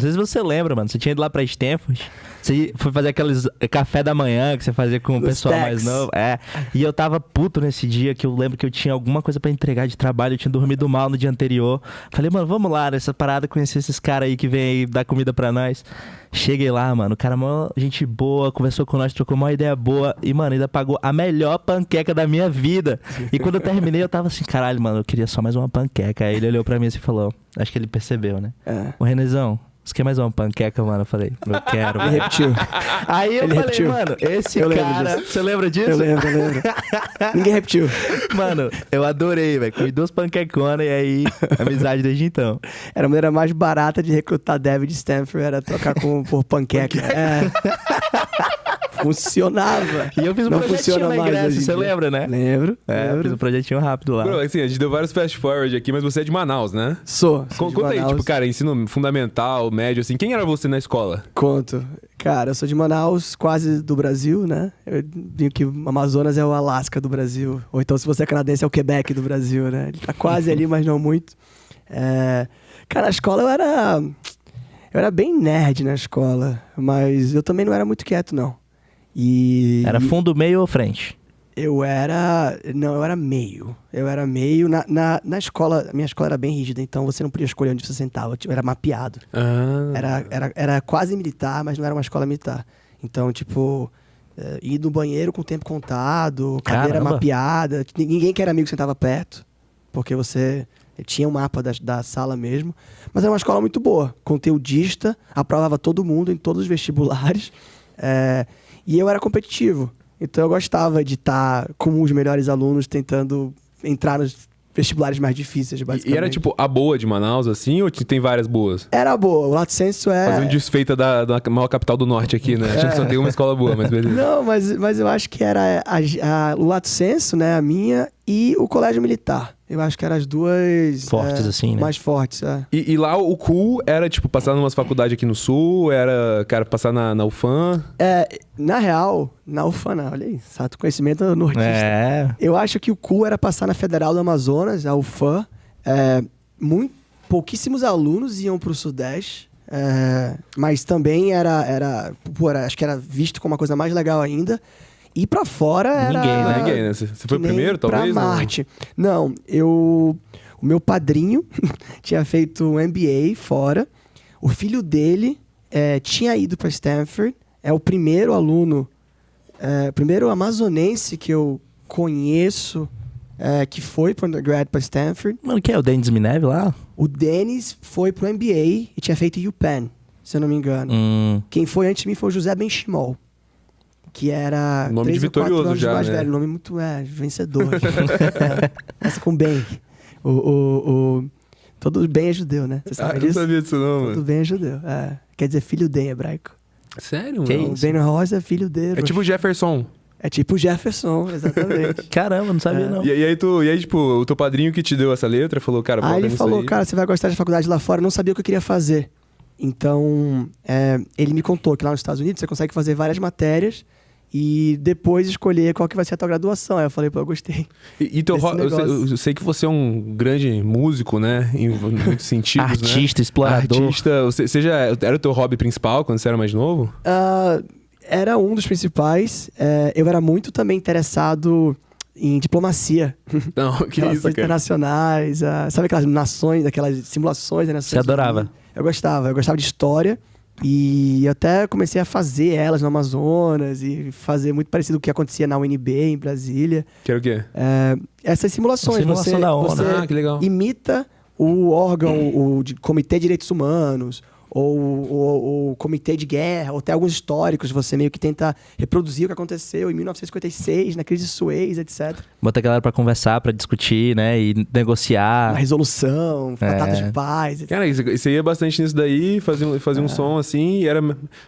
Às vezes você lembra, mano, você tinha ido lá pra Stanford, você foi fazer aqueles café da manhã que você fazia com o pessoal mais novo. E eu tava puto nesse dia, que eu lembro que eu tinha alguma coisa pra entregar de trabalho, eu tinha dormido mal no dia anterior. Falei, mano, vamos lá nessa parada, conhecer esses caras aí que vem aí dar comida pra nós. Cheguei lá, mano, o cara, mó gente boa, conversou com nós, trocou uma ideia boa e, mano, ainda pagou a melhor panqueca da minha vida. E quando eu terminei, eu tava assim, caralho, mano, eu queria só mais uma panqueca. Aí ele olhou pra mim assim e falou, acho que ele percebeu, né? Ô, Renezão, você quer mais uma panqueca, mano? Eu falei, eu quero. Ele repetiu. Aí eu falei, repetiu. mano, esse cara... Você lembra disso? Eu lembro. Ninguém repetiu. Mano, eu adorei, velho. Comi 2 panqueconas e aí, amizade desde então. Era a maneira mais barata de recrutar dev de Stanford, era trocar por panqueca. Funcionava. E eu fiz um Não projetinho funciona na mais Grécia, hoje em você dia. lembra, né? Lembro. Eu fiz um projetinho rápido lá. Bro, assim, a gente deu vários fast forward aqui, mas você é de Manaus, né? Sou de Conta aí, Manaus. tipo, cara, ensino fundamental, médio, assim. Quem era você na escola? Conto. Cara, eu sou de Manaus, quase do Brasil, né? Eu digo que o Amazonas é o Alasca do Brasil. Ou então, se você é canadense, é o Quebec do Brasil, né? Ele tá quase ali, mas não muito. Cara, na escola eu era bem nerd na escola, mas eu também não era muito quieto, não. Era fundo, meio ou frente? Eu era meio. Na escola, a minha escola era bem rígida, então você não podia escolher onde você sentava, era mapeado. Era quase militar, mas não era uma escola militar. Então, tipo, ir no banheiro com o tempo contado, cadeira mapeada, ninguém que era amigo sentava perto, porque você tinha um mapa da sala mesmo. Mas era uma escola muito boa, conteudista, aprovava todo mundo em todos os vestibulares, e eu era competitivo. Então eu gostava de estar com os melhores alunos tentando entrar nos vestibulares mais difíceis, basicamente. E era tipo a boa de Manaus, assim, ou tem várias boas? Era boa. O Lato Senso Fazendo desfeita da maior capital do norte aqui, né? Acho que só tem uma escola boa, mas beleza. Não, mas eu acho que era o Lato Senso, né, a minha, e o Colégio Militar. Eu acho que eram as duas... Fortes, assim, né? Mais fortes, E lá o cool era, tipo, passar numas faculdades aqui no Sul? Era, cara, passar na UFAM? Na real, na UFAM, não, olha aí, exato conhecimento nortista. Eu acho que o cool era passar na Federal do Amazonas, a UFAM. Pouquíssimos alunos iam pro Sudeste, mas também acho que era visto como uma coisa mais legal ainda. E pra fora era... Ninguém, né? Você foi o primeiro, talvez? Pra Marte. Não, o meu padrinho tinha feito um MBA fora. O filho dele tinha ido pra Stanford. É o primeiro aluno, primeiro amazonense que eu conheço que foi pro undergrad pra Stanford. Mano, quem é o Denis Mineve lá? O Denis foi pro MBA e tinha feito UPenn, se eu não me engano. Quem foi antes de mim foi o José Benchimol, que era nome 3 ou 4 vitorioso anos já, mais né? velho. Nome muito vencedor. Essa com bem. Todo bem é judeu, né? Você sabe Eu disso? não sabia disso não, mano. Todo bem é judeu. Quer dizer filho de em hebraico. Sério, Que mano? isso? Ben Rosa é filho de. É tipo Jefferson. É tipo Jefferson, exatamente. Caramba, não sabia não. E aí, tipo, o teu padrinho que te deu essa letra falou, cara, Aí ele falou, aí. cara, você vai gostar de faculdade lá fora. Eu não sabia o que eu queria fazer. Então, ele me contou que lá nos Estados Unidos você consegue fazer várias matérias e depois escolher qual que vai ser a tua graduação. Aí eu falei, pô, eu gostei. E teu eu sei que você é um grande músico, né? Em muitos sentidos, Artista, né? explorador. Artista. Você já era o teu hobby principal quando você era mais novo? Era um dos principais. Eu era muito também interessado em diplomacia. Não, que Relações isso, cara. internacionais. Sabe aquelas nações, aquelas simulações das Nações Você adorava? Unidas? Eu gostava de história. E eu até comecei a fazer elas no Amazonas e fazer muito parecido com o que acontecia na UNB, em Brasília. Que era o quê? Essas simulações. Simulação da ONU. Você Que legal. imita o órgão, o Comitê de Direitos Humanos, ou o Comitê de Guerra, ou até alguns históricos. Você meio que tenta reproduzir o que aconteceu em 1956, na crise de Suez, etc. Bota a galera pra conversar, pra discutir, né? E negociar. Uma resolução, tratados de paz, etc. Cara, você ia bastante nisso daí, fazia um som assim, e era...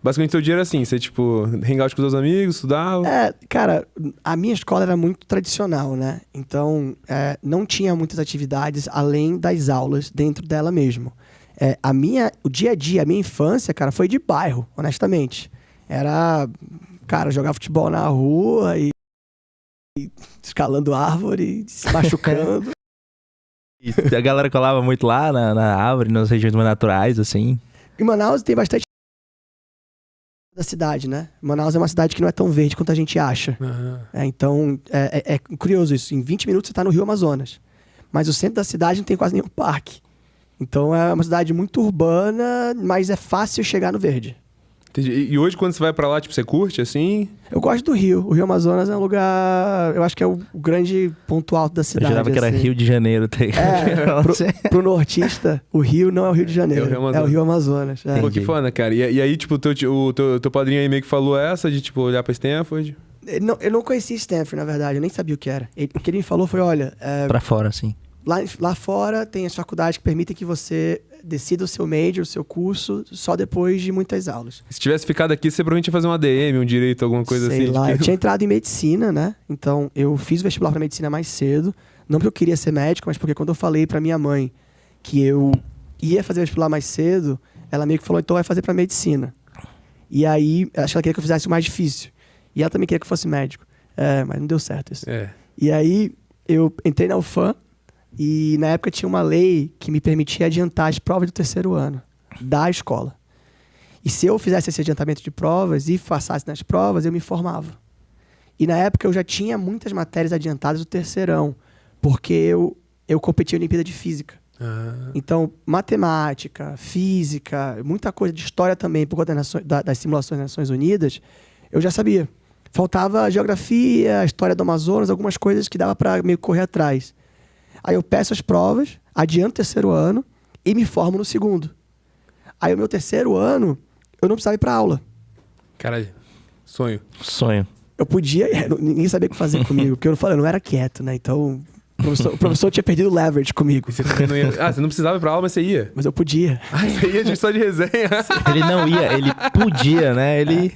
Basicamente, seu dia era assim, você, tipo, hangout com os seus amigos, estudava... Cara, a minha escola era muito tradicional, né? Então, não tinha muitas atividades além das aulas dentro dela mesmo. O dia a dia, a minha infância, cara, foi de bairro, honestamente. Era, cara, jogar futebol na rua e escalando árvore, se machucando. E a galera colava muito lá na árvore, nas regiões mais naturais, assim. Em Manaus tem bastante da cidade, né? Manaus é uma cidade que não é tão verde quanto a gente acha. Então, é curioso isso. Em 20 minutos você tá no Rio Amazonas. Mas o centro da cidade não tem quase nenhum parque. Então, é uma cidade muito urbana, mas é fácil chegar no verde. Entendi. E hoje, quando você vai pra lá, tipo, você curte, assim? Eu gosto do Rio. O Rio Amazonas é um lugar... Eu acho que é o grande ponto alto da cidade. Eu jurava que era assim. Rio de Janeiro. Pro nortista, o Rio não é o Rio de Janeiro. É o Rio Amazonas. Pô, que foda, cara. E aí, tipo, o teu padrinho aí meio que falou essa de, tipo, olhar pra Stanford? Eu não conhecia Stanford, na verdade. Eu nem sabia o que era. O que ele me falou foi, olha... Pra fora, assim. Lá fora tem as faculdades que permitem que você decida o seu major, o seu curso, só depois de muitas aulas. Se tivesse ficado aqui, você provavelmente ia fazer um ADM, um direito, alguma coisa assim. Sei lá, eu tinha entrado em medicina, né? Então, eu fiz o vestibular para medicina mais cedo. Não porque eu queria ser médico, mas porque quando eu falei para minha mãe que eu ia fazer vestibular mais cedo, ela meio que falou, então vai fazer para medicina. E aí, acho que ela queria que eu fizesse o mais difícil. E ela também queria que eu fosse médico. Mas não deu certo isso. E aí, eu entrei na UFAM, e na época tinha uma lei que me permitia adiantar as provas do terceiro ano da escola. E se eu fizesse esse adiantamento de provas e passasse nas provas, eu me formava. E na época eu já tinha muitas matérias adiantadas do terceirão, porque eu competi em Olimpíada de Física. Então, matemática, física, muita coisa de história também, por conta das simulações das Nações Unidas, eu já sabia. Faltava geografia, história do Amazonas, algumas coisas que dava para meio correr atrás. Aí eu peço as provas, adianto o terceiro ano e me formo no segundo. Aí o meu terceiro ano, eu não precisava ir pra aula. Caralho, sonho. Eu podia, ninguém sabia o que fazer comigo, porque eu não era quieto, né? Então, o professor tinha perdido o leverage comigo. Você não ia... você não precisava ir pra aula, mas você ia? Mas eu podia. Você ia só de resenha? Ele não ia, ele podia, né? Ele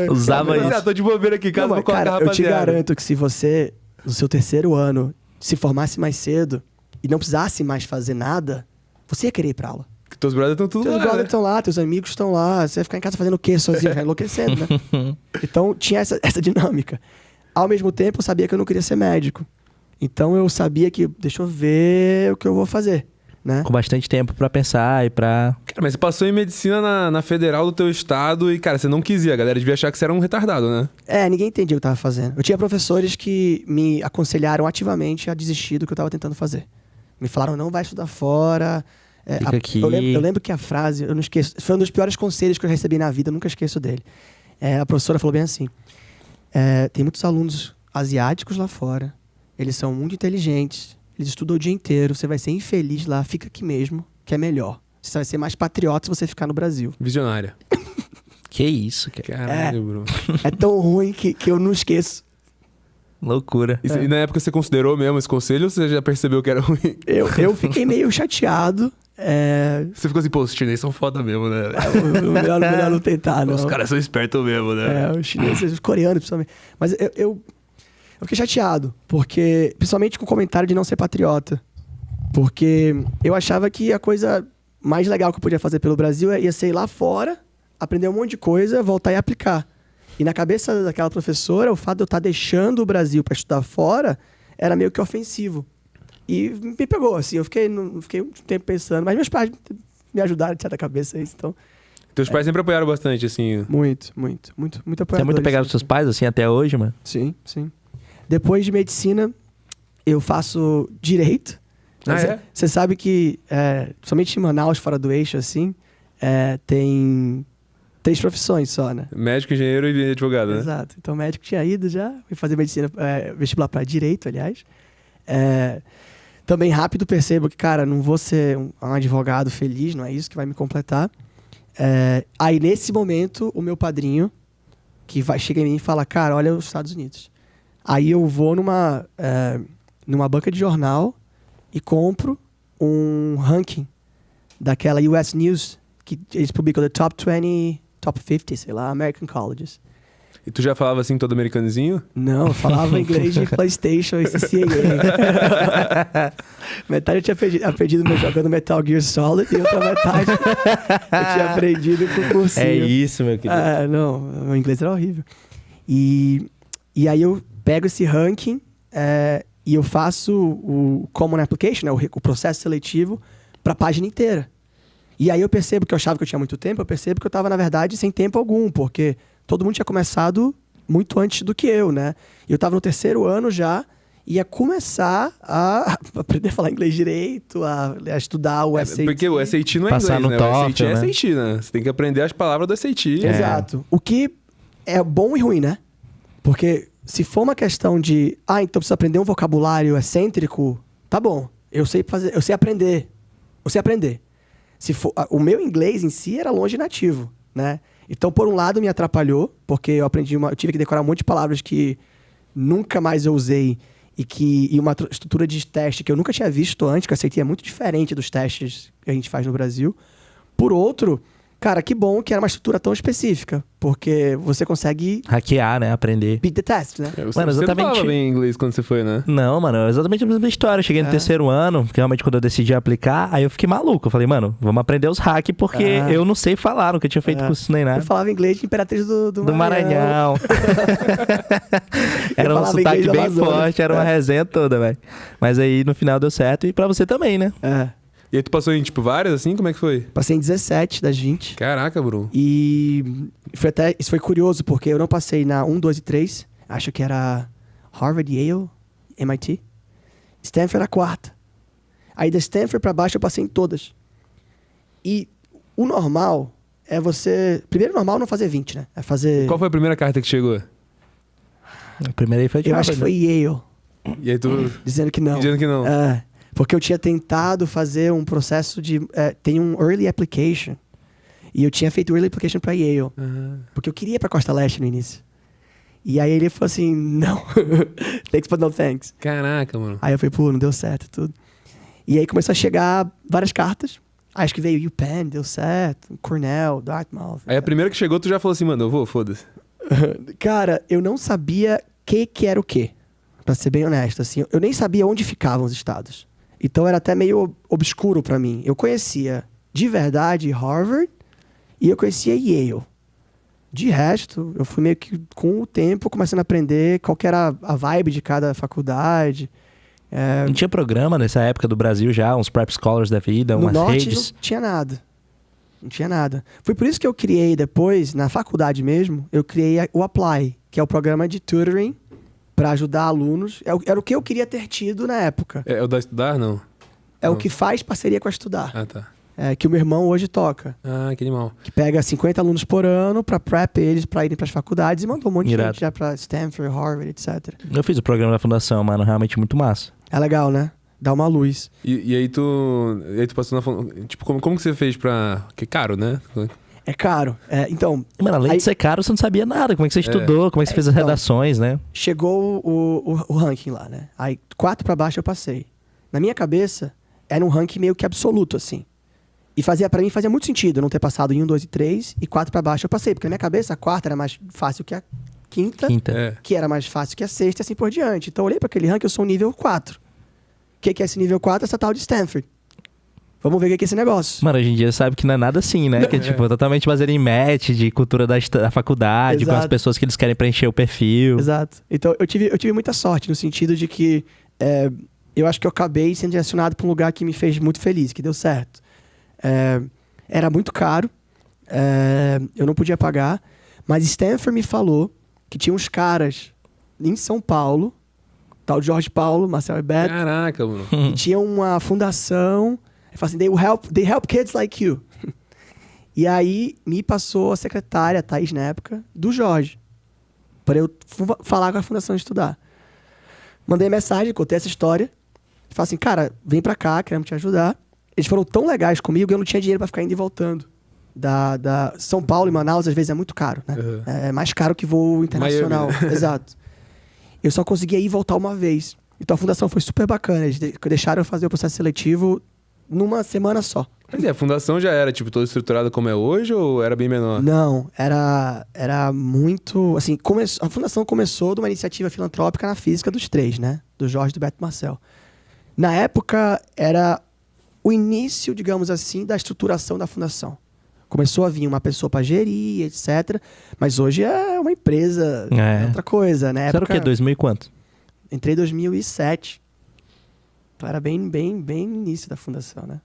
usava isso. Tô de bobeira aqui, caso não, mas, cara, eu te garanto que se você, no seu terceiro ano, se formasse mais cedo e não precisasse mais fazer nada, você ia querer ir pra aula. Porque teus brothers estão tudo lá, Teus brothers estão lá, teus amigos estão lá. Você vai ficar em casa fazendo o quê sozinho? Vai enlouquecendo, né? Então, tinha essa dinâmica. Ao mesmo tempo, eu sabia que eu não queria ser médico. Então, eu sabia que, deixa eu ver o que eu vou fazer, né? Com bastante tempo pra pensar e pra... Cara, mas você passou em medicina na federal do teu estado e, cara, você não quis ir. A galera devia achar que você era um retardado, né? Ninguém entendia o que eu tava fazendo. Eu tinha professores que me aconselharam ativamente a desistir do que eu tava tentando fazer. Me falaram, não vai estudar fora. Fica aqui. Eu lembro que a frase, eu não esqueço, foi um dos piores conselhos que eu recebi na vida, eu nunca esqueço dele. A professora falou bem assim, tem muitos alunos asiáticos lá fora, eles são muito inteligentes, eles estudam o dia inteiro, você vai ser infeliz lá, fica aqui mesmo, que é melhor. Você vai ser mais patriota se você ficar no Brasil. Visionária. Que isso, cara. Caralho, Bruno. É tão ruim que eu não esqueço. Loucura. E na época você considerou mesmo esse conselho ou você já percebeu que era ruim? Eu fiquei meio chateado. Você ficou assim, pô, os chineses são foda mesmo, né? Melhor não tentar, não. Os caras são espertos mesmo, né? Os chineses, os coreanos, principalmente. Mas eu fiquei chateado, porque, principalmente com o comentário de não ser patriota. Porque eu achava que a coisa mais legal que eu podia fazer pelo Brasil ia ser ir lá fora, aprender um monte de coisa, voltar e aplicar. E na cabeça daquela professora, o fato de eu estar deixando o Brasil para estudar fora era meio que ofensivo. E me pegou, assim, eu fiquei um tempo pensando, mas meus pais me ajudaram de certa cabeça isso, então... Teus pais sempre apoiaram bastante, assim? Muito apoiadores. Você é muito apegado aos seus pais, assim, até hoje, mano? Sim. Depois de medicina, eu faço direito. Você sabe que, somente em Manaus, fora do eixo, assim, tem 3 profissões só, né? Médico, engenheiro e advogado, né? Exato. Então, médico tinha ido já, fui fazer medicina, vestibular para direito, aliás. Também rápido percebo que, cara, não vou ser um advogado feliz, não é isso que vai me completar. Aí, nesse momento, o meu padrinho, que chega em mim e fala, cara, olha os Estados Unidos. Aí eu vou numa banca de jornal e compro um ranking daquela US News, que eles publicam the top 20, top 50, sei lá, American Colleges. E tu já falava assim todo americanozinho? Não, eu falava inglês de PlayStation e CCAA. Metade eu tinha aprendido jogando Metal Gear Solid e outra metade eu tinha aprendido com cursinho. É isso, meu querido. Não, meu inglês era horrível. E aí eu pego esse ranking e eu faço o Common Application, né, o processo seletivo, para a página inteira. E aí eu percebo que eu achava que eu tinha muito tempo, eu percebo que eu tava, na verdade, sem tempo algum, porque todo mundo tinha começado muito antes do que eu, né? E eu tava no 3º ano já, ia começar a aprender a falar inglês direito, a estudar o SAT. Porque o SAT não é Passar inglês, no né? O TOEFL, SAT é né? SAT, né? Você tem que aprender as palavras do SAT. Exato. O que é bom e ruim, né? Porque se for uma questão de, então precisa aprender um vocabulário excêntrico, tá bom. Eu sei aprender. Se for, o meu inglês em si era longe nativo, né? Então, por um lado, me atrapalhou, porque eu tive que decorar um monte de palavras que nunca mais eu usei e uma estrutura de teste que eu nunca tinha visto antes, que eu aceitei, é muito diferente dos testes que a gente faz no Brasil. Por outro, cara, que bom que era uma estrutura tão específica, porque você consegue Hackear, né? Aprender. beat the test, né? Você Mano, não exatamente. falava bem inglês quando você foi, né? Não, mano, é exatamente a mesma história. Eu cheguei no 3º ano, porque realmente quando eu decidi aplicar, aí eu fiquei maluco. Eu falei, mano, vamos aprender os hacks, porque eu não sei falar, nunca tinha feito curso nem Eu nada. falava inglês de Imperatriz do Maranhão. Era um falava sotaque inglês do bem Amazonas. forte, era uma resenha toda, velho. Mas aí no final deu certo e pra você também, né? E aí tu passou em, tipo, várias, assim? Como é que foi? Passei em 17 das 20. Caraca, Bruno. E isso foi curioso, porque eu não passei na 1, 2 e 3. Acho que era Harvard, Yale, MIT. Stanford era a 4ª. Aí da Stanford pra baixo eu passei em todas. E o normal é você... Primeiro normal é não fazer 20, né? É fazer... Qual foi a primeira carta que chegou? A primeira aí foi de Eu acho que foi Yale, E aí tu... dizendo que não. Dizendo que não. Porque eu tinha tentado fazer um processo de... tem um Early Application. E eu tinha feito o Early Application pra Yale. Porque eu queria ir pra Costa Leste no início. E aí ele falou assim, não. Thanks, but no thanks. Caraca, mano. Aí eu falei, pô, não deu certo tudo. E aí começou a chegar várias cartas. Acho que veio UPenn, deu certo. Cornell, Dartmouth. Aí a primeira que chegou, tu já falou assim, mano, eu vou, foda-se. Cara, eu não sabia que era o quê. Pra ser bem honesto, assim. Eu nem sabia onde ficavam os estados. Então era até meio obscuro pra mim. Eu conhecia, de verdade, Harvard e eu conhecia Yale. De resto, eu fui meio que, com o tempo, começando a aprender qual que era a vibe de cada faculdade. Não tinha programa nessa época do Brasil já, uns prep scholars da vida, No umas norte redes? não tinha nada. Não tinha nada. Foi por isso que eu criei depois, na faculdade mesmo, eu criei o Apply, que é o programa de tutoring para ajudar alunos. Era o que eu queria ter tido na época. É o da Estudar, não? É Não. o que faz parceria com a Estudar. Ah, tá. Que o meu irmão hoje toca. Ah, que animal. Que pega 50 alunos por ano para prep eles para irem para as faculdades e mandou um monte de Irado. gente já para Stanford, Harvard, etc. Eu fiz o programa da fundação, mano, realmente muito massa. É legal, né? Dá uma luz. E aí tu passou na... Tipo, como que você fez pra... Que é caro, né? É caro. Então, Mano, além Aí- de ser caro, você não sabia nada. Como é que você estudou, como é que você fez as então. redações, né? chegou o ranking lá, né? Aí 4 para baixo eu passei. Na minha cabeça, era um ranking meio que absoluto, assim. E para mim fazia muito sentido eu não ter passado em 1, 2 e 3 e 4 para baixo eu passei. Porque na minha cabeça a 4ª era mais fácil que a 5ª, Quinta. que era mais fácil que a 6ª e assim por diante. Então eu olhei para aquele ranking, eu sou um nível 4. O que é esse nível 4? Essa tal de Stanford. Vamos ver o que é esse negócio. Mano, hoje em dia sabe que não é nada assim, né? Que é tipo totalmente baseado em match, de cultura da faculdade, com as Exato. pessoas que eles querem preencher o perfil. Exato. Então eu tive muita sorte no sentido de que eu acho que eu acabei sendo direcionado para um lugar que me fez muito feliz, que deu certo. Era muito caro, eu não podia pagar, mas Stanford me falou que tinha uns caras em São Paulo, tal Jorge Paulo, Marcelo e Beto, Caraca, mano. e tinha uma fundação, ele falou assim, they help kids like you. E aí me passou a secretária, a Thaís na época, do Jorge, para eu falar com a fundação estudar. Mandei mensagem, contei essa história, falei assim, cara, vem pra cá, queremos te ajudar. Eles foram tão legais comigo que eu não tinha dinheiro pra ficar indo e voltando. Da São Paulo e Manaus, às vezes, é muito caro, né? Uhum. É mais caro que voo internacional. Miami, né? Exato. Eu só conseguia ir e voltar uma vez. Então a fundação foi super bacana. Eles deixaram eu fazer o processo seletivo numa semana só. Mas a fundação já era, tipo, toda estruturada como é hoje ou era bem menor? Não, era muito... Assim, a fundação começou de uma iniciativa filantrópica na física dos 3, né? Do Jorge e do Beto Marcel. Na época, era o início, digamos assim, da estruturação da fundação. Começou a vir uma pessoa para gerir, etc. Mas hoje é uma empresa, é outra coisa, né? Isso era o quê? 2000 e quanto? Entrei em 2007. Então era bem no início da fundação, né?